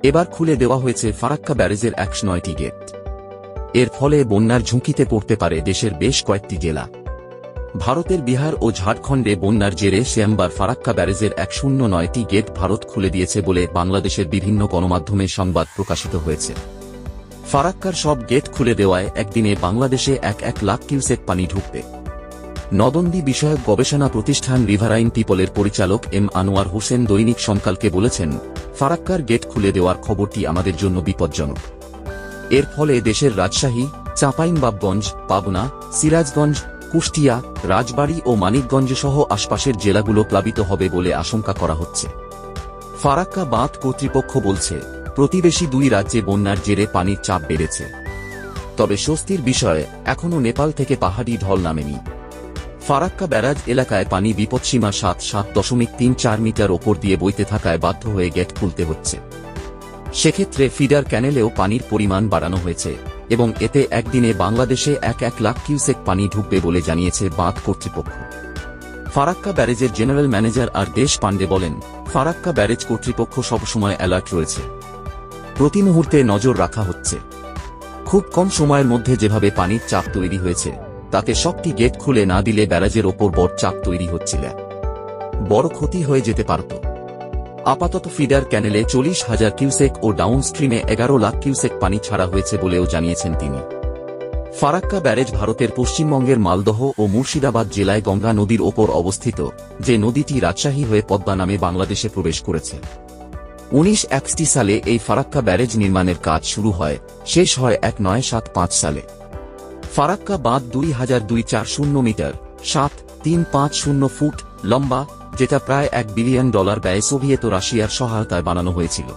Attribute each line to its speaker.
Speaker 1: এবার খুলে দেওয়া হয়েছে ফারাক্কা ব্যারেজের 109টি গেট। এর ফলে বন্যার ঝুঁকিতে পড়তে পারে দেশের বেশ কয়েকটি জেলা। ভারতের বিহার ও ঝাড়খণ্ডে বন্যার জেরে সোমবার ফারাক্কা ব্যারেজের 109টি গেট ভারত খুলে দিয়েছে বলে বাংলাদেশের বিভিন্ন গণমাধ্যমে সংবাদ প্রকাশিত হয়েছে। ফারাক্কার সব গেট খুলে দেওয়ায় একদিনে বাংলাদেশে 1 লাখ কিউসেক পানি ঢুকবে। নদনদী বিষয়ক গবেষণা প্রতিষ্ঠান রিভারাইন পিপলের পরিচালক এম আনোয়ার হোসেন দৈনিক সমকালকে বলেছেন, ফারাক্কার গেট খুলে দেওয়ার খবরটি আমাদের জন্য বিপজ্জনক। এর ফলে দেশের রাজশাহী, চাঁপাইনবাবগঞ্জ, পাবনা, সিরাজগঞ্জ, কুষ্টিয়া, রাজবাড়ী ও মানিকগঞ্জ সহ আশপাশের জেলাগুলো প্লাবিত হবে বলে আশঙ্কা করা হচ্ছে। ফারাক্কা বাঁধ কর্তৃপক্ষ বলছে, প্রতিবেশী দুই রাজ্যে বন্যার জেরে পানির চাপ বেড়েছে। তবে স্বস্তির বিষয়, এখনও নেপাল থেকে পাহাড়ি ঢল নামেনি। ফারাক্কা ব্যারাজ এলাকায় পানি বিপদসীমা 7.34 মিটার ওপর দিয়ে বইতে থাকায় বাধ্য হয়ে গেট খুলতে হচ্ছে। সেক্ষেত্রে ফিডার ক্যানেলেও পানির পরিমাণ বাড়ানো হয়েছে এবং এতে একদিনে বাংলাদেশে 1 লাখ কিউসেক পানি ঢুকবে বলে জানিয়েছে বাঁধ কর্তৃপক্ষ। ফারাক্কা ব্যারেজের জেনারেল ম্যানেজার আর দেশ পান্ডে বলেন, ফারাক্কা ব্যারেজ কর্তৃপক্ষ সবসময় অ্যালার্ট রয়েছে। প্রতি মুহূর্তে নজর রাখা হচ্ছে। খুব কম সময়ের মধ্যে যেভাবে পানির চাপ তৈরি হয়েছে, তাতে সবটি গেট খুলে না দিলে ব্যারাজের ওপর বড় চাপ তৈরি হচ্ছিল, বড় ক্ষতি হয়ে যেতে পারত। আপাতত ফিডার ক্যানেলে 40,000 কিউসেক ও ডাউনস্ট্রিমে 11 লাখ কিউসেক পানি ছাড়া হয়েছে বলেও জানিয়েছেন তিনি। ফারাক্কা ব্যারেজ ভারতের পশ্চিমবঙ্গের মালদহ ও মুর্শিদাবাদ জেলায় গঙ্গা নদীর ওপর অবস্থিত, যে নদীটি রাজশাহী হয়ে পদ্মা নামে বাংলাদেশে প্রবেশ করেছে। 1961 সালে এই ফারাক্কা ব্যারেজ নির্মাণের কাজ শুরু হয়, শেষ হয় 1975 সালে। ফারাক্কা বাঁধ 2240 মিটার, 7,350 ফুট লম্বা, যেটা প্রায় $1 বিলিয়ন ব্যয়ে সোভিয়েত ও রাশিয়ার সহায়তায় বানানো হয়েছিল।